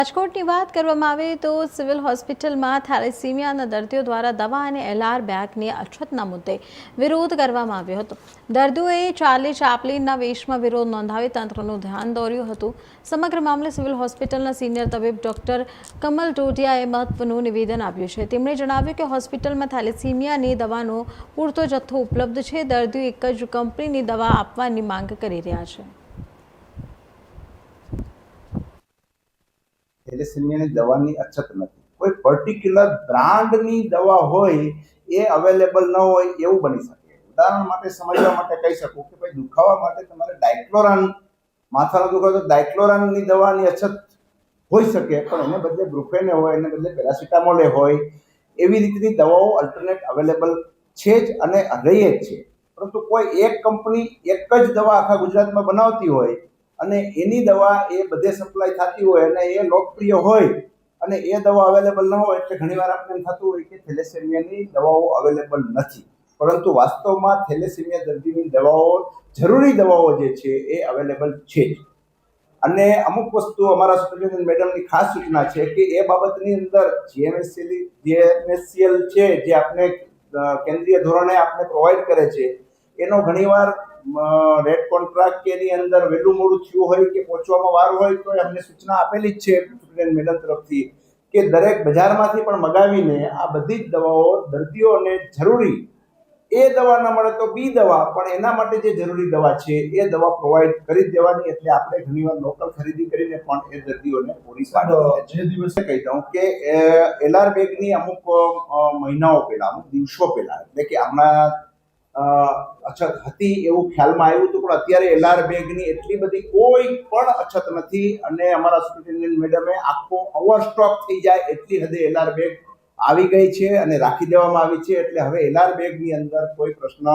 રાજકોટની વાત કરવામાં આવે તો સિવિલ હોસ્પિટલમાં થેલેસીમિયાના દર્દીઓ દ્વારા દવા અને એલઆર બેગની અછતના મુદ્દે વિરોધ કરવામાં આવ્યો હતો। દર્દીઓએ ચાર્લી ચાપ્લિનના વેશમાં વિરોધ નોંધાવી તંત્રનું ધ્યાન દોર્યું હતું। સમગ્ર મામલે સિવિલ હોસ્પિટલના સિનિયર તબીબ ડોક્ટર કમલ ટોટિયાએ મહત્વનું નિવેદન આપ્યું છે। તેમણે જણાવ્યું કે હોસ્પિટલમાં થેલેસીમિયાની દવાનો પૂરતો જથ્થો ઉપલબ્ધ છે। દર્દીઓ એક જ કંપનીની દવા આપવાની માંગ કરી રહ્યા છે। થેલેસીમિયાની દવાની અછત નથી, કોઈ પર્ટિક્યુલર બ્રાન્ડની દવા હોય એ અવેલેબલ ન હોય એવું બની શકે। ઉદાહરણ માટે સમજવા માટે કહી શકું કે ભાઈ દુખાવા માટે તમારે ડાયક્લોરાન, માથાનો દુખાવો તો ડાયક્લોરાનની દવાની અછત હોઈ શકે, પણ એને બદલે બ્રુફેને હોય, એને બદલે પેરાસિટામોલે હોય, એવી રીતની દવાઓ અલ્ટરનેટ અવેલેબલ છે જ અને રહી જ છે। પરંતુ કોઈ એક કંપની એક જ દવા આખા ગુજરાતમાં બનાવતી હોય અને એની દવા એ બધે સપ્લાય થતી હોય અને એ લોકપ્રિય હોય અને એ દવા અવેલેબલ ન હોય એટલે ઘણીવાર આપણે એમ થતું હોય કે થેલેસેમિયાની દવાઓ અવેલેબલ નથી, પરંતુ વાસ્તવમાં થેલેસેમિયા દર્દીની દવાઓ, જરૂરી દવાઓ જે છે એ અવેલેબલ છે જ। અને અમુક વસ્તુ અમારા સુપ્રિન્ટેન્ડન્ટ મેડમની ખાસ સૂચના છે કે એ બાબતની અંદર જીએમએસસીએલ છે જે આપણે કેન્દ્રીય ધોરણે આપણે પ્રોવાઈડ કરે છે, એનો ઘણીવાર રેડ કોન્ટ્રાક્ટ કે એની અંદર વહેલું મોડું થયું હોય કે પહોંચવામાં વાર હોય તો અમને સૂચના આપેલી જ છે સુપ્રિન્ટેન્ડન્ટ મેડમ તરફથી કે દરેક બજારમાંથી પણ મગાવીને આ બધી જ દવાઓ દર્દીઓને જરૂરી, એ દવા ન મળે તો બી દવા, પણ એના માટે જે જરૂરી દવા છે એ દવા પ્રોવાઈડ કરી દેવાની। એટલે આપણે ઘણીવાર લોકલ ખરીદી કરીને પણ એ દર્દીઓને પૂરી પાડવી। જે દિવસે કહી દઉં કે એલઆર બેગની અમુક મહિનાઓ પહેલા, અમુક દિવસો પહેલા, એટલે કે હમણાં અછત હતી એવું ખ્યાલમાં આવ્યું હતું, પણ અત્યારે એલઆર બેગની એટલી બધી કોઈ પણ અછત નથી અને અમારા સુપ્રિન્ટેન્ડન્ટ મેડમે આખો ઓવરસ્ટોક થઈ જાય એટલી હદે એલઆર બેગ આવી ગઈ છે અને રાખી દેવામાં આવી છે। એટલે હવે એલઆર બેગની અંદર કોઈ પ્રશ્ન